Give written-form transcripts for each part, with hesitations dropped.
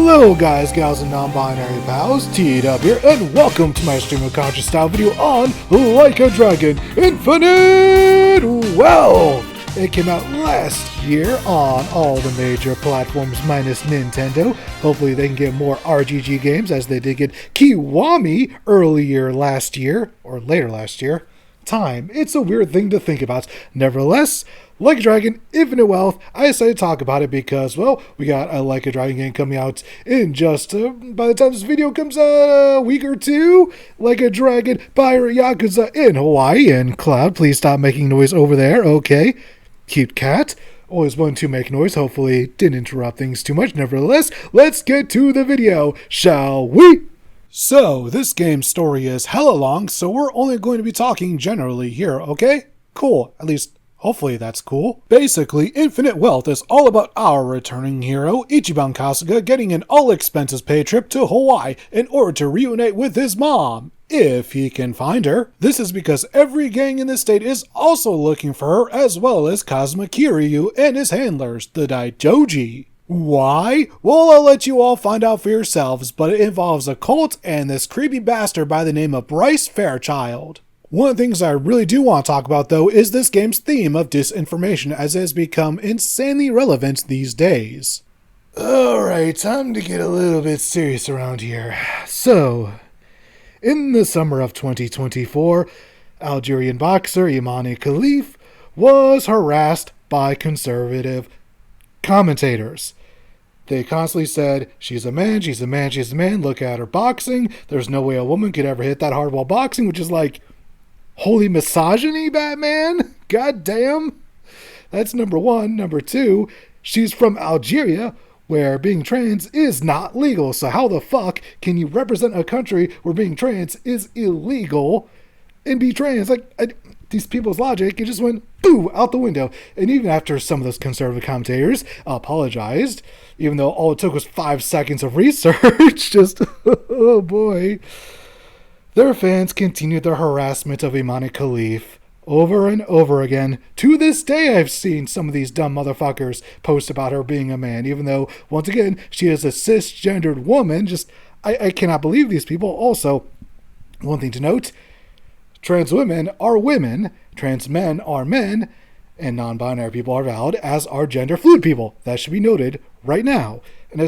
Hello guys, gals, and non-binary pals, TW here, and welcome to my stream of conscious style video on Like a Dragon Infinite Wealth! It came out last year on all the major platforms minus Nintendo. Hopefully they can get more RGG games as they did get Kiwami earlier last year, or later last year. It's a weird thing to think about. Nevertheless, Like a Dragon Infinite Wealth, I decided to talk about it because, well, we got a Like a Dragon game coming out in just, by the time this video comes out, a week or two. Like a Dragon Pirate Yakuza in Hawaii. And Cloud, please stop making noise over there, okay? Cute cat. Always wanted to make noise, hopefully didn't interrupt things too much. Nevertheless, let's get to the video, shall we? So, this game's story is hella long, so we're only going to be talking generally here, okay? Cool, at least hopefully that's cool. Basically, Infinite Wealth is all about our returning hero, Ichiban Kasuga, getting an all-expenses-paid trip to Hawaii in order to reunite with his mom, if he can find her. This is because every gang in the state is also looking for her, as well as Kazuma Kiryu and his handlers, the Daijoji. Why? Well, I'll let you all find out for yourselves, but it involves a cult and this creepy bastard by the name of Bryce Fairchild. One of the things I really do want to talk about, though, is this game's theme of disinformation, as it has become insanely relevant these days. Alright, time to get a little bit serious around here. So, in the summer of 2024, Algerian boxer Imani Khalif was harassed by conservative commentators. They constantly said, she's a man, she's a man, she's a man, look at her boxing, there's no way a woman could ever hit that hard while boxing, which is like, holy misogyny, Batman? God damn. That's number one. Number two, she's from Algeria, where being trans is not legal, so how the fuck can you represent a country where being trans is illegal and be trans? These people's logic, it just went, boo, out the window. And even after some of those conservative commentators apologized, even though all it took was 5 seconds of research, just, oh boy. Their fans continued their harassment of Imani Khalif over and over again. To this day, I've seen some of these dumb motherfuckers post about her being a man, even though, once again, she is a cisgendered woman. I cannot believe these people. Also, one thing to note, trans women are women, trans men are men, and non-binary people are valid, as are gender fluid people. That should be noted right now. And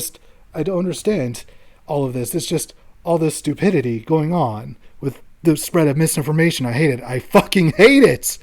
I don't understand all of this. It's just all this stupidity going on with the spread of misinformation. I hate it. I fucking hate it.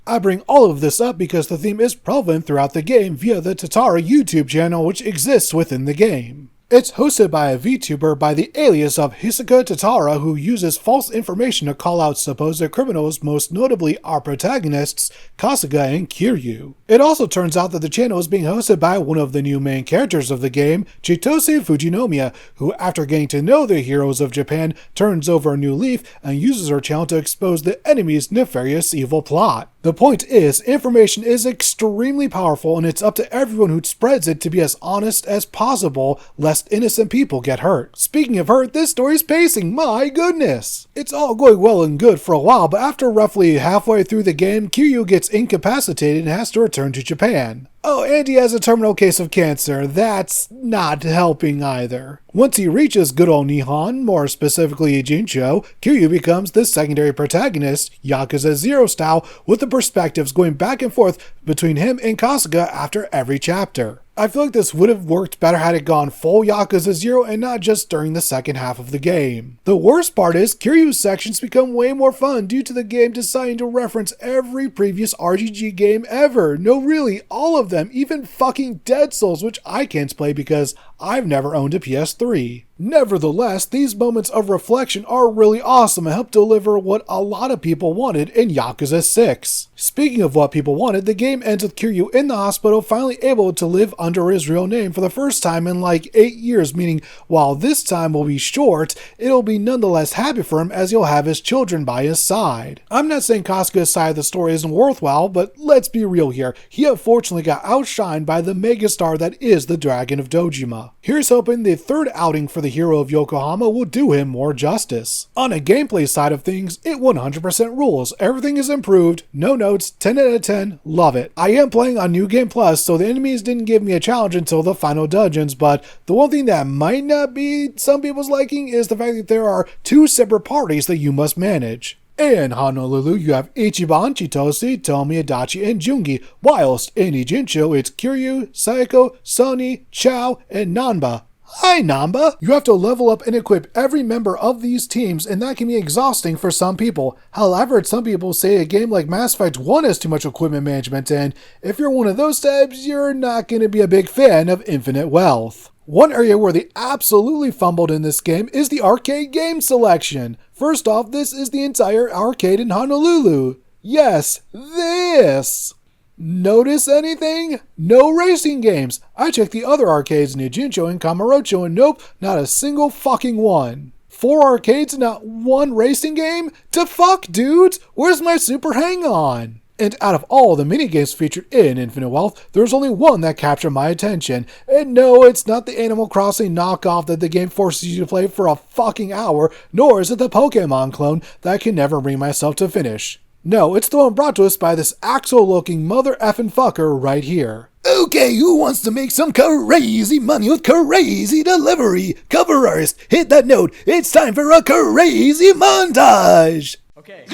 I bring all of this up because the theme is prevalent throughout the game via the Tatara YouTube channel, which exists within the game. It's hosted by a VTuber by the alias of Hisaka Tatara, who uses false information to call out supposed criminals, most notably our protagonists, Kasuga and Kiryu. It also turns out that the channel is being hosted by one of the new main characters of the game, Chitose Fujinomiya, who after getting to know the heroes of Japan, turns over a new leaf and uses her channel to expose the enemy's nefarious evil plot. The point is, information is extremely powerful, and it's up to everyone who spreads it to be as honest as possible, lest innocent people get hurt. Speaking of hurt, this story's pacing, my goodness! It's all going well and good for a while, but after roughly halfway through the game, Kiryu gets incapacitated and has to return to Japan. Oh, and he has a terminal case of cancer. That's not helping either. Once he reaches good old Nihon, more specifically Jincho, Kiryu becomes the secondary protagonist, Yakuza 0 style, with the perspectives going back and forth between him and Kasuga after every chapter. I feel like this would have worked better had it gone full Yakuza 0 and not just during the second half of the game. The worst part is, Kiryu's sections become way more fun due to the game deciding to reference every previous RGG game ever. No, really, all of them, even fucking Dead Souls, which I can't play because I've never owned a PS3. Nevertheless, these moments of reflection are really awesome and help deliver what a lot of people wanted in Yakuza 6. Speaking of what people wanted, the game ends with Kiryu in the hospital finally able to live under his real name for the first time in like 8 years, meaning while this time will be short, it'll be nonetheless happy for him as he'll have his children by his side. I'm not saying Kasuga's side of the story isn't worthwhile, but let's be real here. He unfortunately got outshined by the megastar that is the Dragon of Dojima. Here's hoping the third outing for the hero of Yokohama will do him more justice. On a gameplay side of things, it 100% rules. Everything is improved, no notes, 10 out of 10, love it. I am playing on New Game Plus, so the enemies didn't give me a challenge until the final dungeons, but the one thing that might not be some people's liking is the fact that there are 2 separate parties that you must manage. In Honolulu, you have Ichiban, Chitose, Tomi, Adachi, and Jungi, whilst in Ijincho, it's Kiryu, Sayako, Sony, Chao, and Nanba. Hi, Nanba! You have to level up and equip every member of these teams, and that can be exhausting for some people. However, some people say a game like Mass Effect 1 has too much equipment management, and if you're one of those types, you're not going to be a big fan of infinite wealth. One area where they absolutely fumbled in this game is the arcade game selection. First off, this is the entire arcade in Honolulu. Yes, this! Notice anything? No racing games. I checked the other arcades in Ijincho and Kamurocho and nope, not a single fucking one. 4 arcades and not 1 racing game? To fuck, dudes! Where's my Super Hang-On? And out of all the minigames featured in Infinite Wealth, there's only one that captured my attention. And no, it's not the Animal Crossing knockoff that the game forces you to play for a fucking hour, nor is it the Pokemon clone that I can never bring myself to finish. No, it's the one brought to us by this Axel-looking mother effing fucker right here. Okay, who wants to make some crazy money with crazy delivery? Cover artist, hit that note. It's time for a crazy montage. Okay.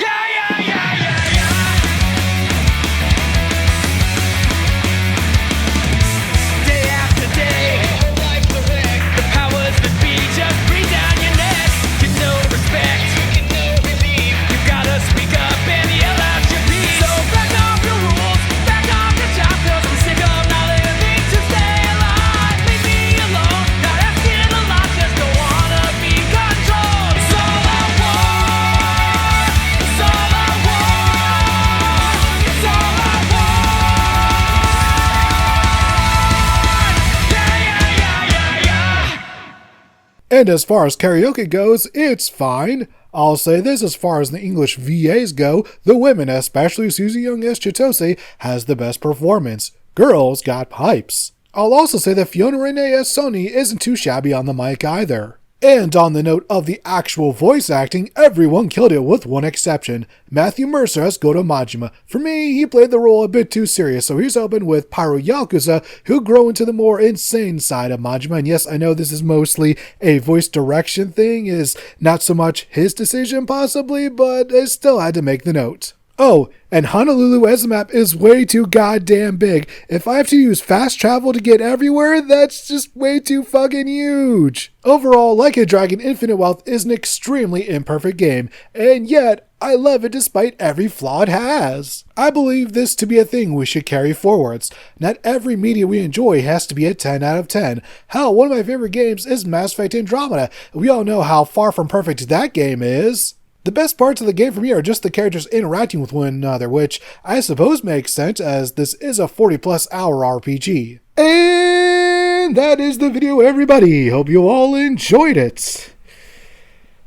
And as far as karaoke goes, it's fine. I'll say this, as far as the English VAs go, the women, especially Susie Young as Chitose, has the best performance. Girls got pipes. I'll also say that Fiona Renee as Sony isn't too shabby on the mic either. And on the note of the actual voice acting, everyone killed it with one exception. Matthew Mercer as Goto Majima. For me, he played the role a bit too serious, so he's open with Pirate Yakuza, who'll grow into the more insane side of Majima. And yes, I know this is mostly a voice direction thing, is not so much his decision possibly, but I still had to make the note. Oh, and Honolulu as a map is way too goddamn big. If I have to use fast travel to get everywhere, that's just way too fucking huge. Overall, Like a Dragon Infinite Wealth is an extremely imperfect game, and yet I love it despite every flaw it has. I believe this to be a thing we should carry forwards. Not every media we enjoy has to be a 10 out of 10. Hell, one of my favorite games is Mass Effect Andromeda. We all know how far from perfect that game is. The best parts of the game for me are just the characters interacting with one another, which I suppose makes sense as this is a 40+ hour RPG. And that is the video, everybody. Hope you all enjoyed it.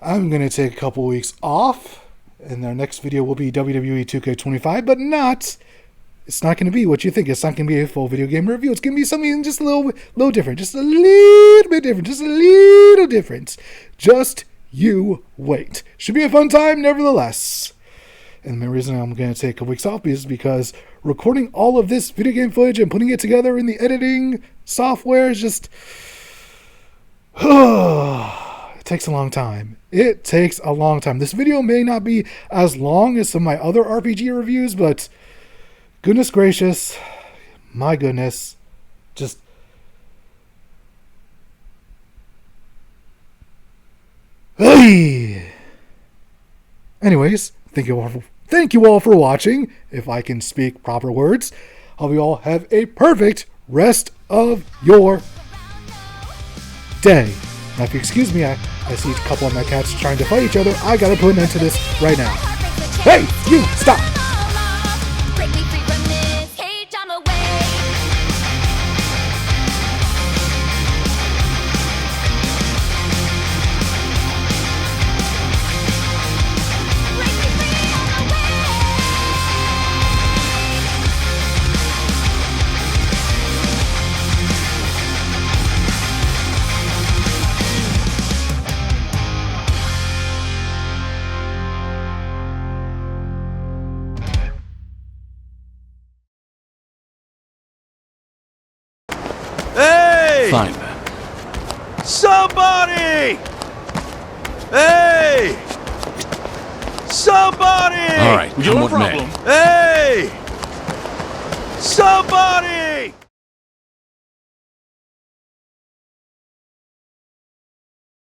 I'm going to take a couple weeks off, and our next video will be WWE 2K25, but it's not going to be what you think. It's not going to be a full video game review. It's going to be something just a little different. Just a little bit different. Just a little different. Just you wait. Should be a fun time, nevertheless. And the reason I'm going to take a week's off is because recording all of this video game footage and putting it together in the editing software is just... it takes a long time. It takes a long time. This video may not be as long as some of my other RPG reviews, but goodness gracious, my goodness, just... Anyways, thank you all for watching, if I can speak proper words. Hope you all have a perfect rest of your day. Now, if you excuse me, I see a couple of my cats trying to fight each other. I gotta put an end to this right now. Hey, you, stop! find them. Somebody! Hey! Somebody! All right, come what may. Hey! Somebody!